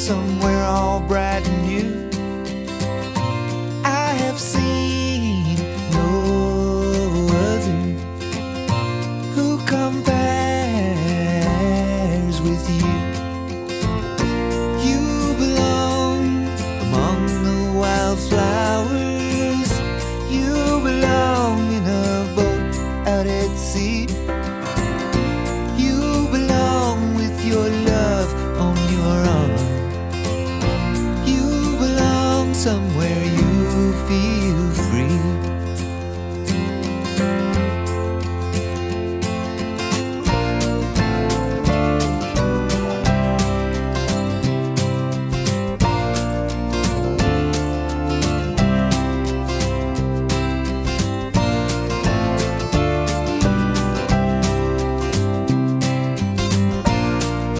somewhere all bright and new. I have seen no other who compares with you.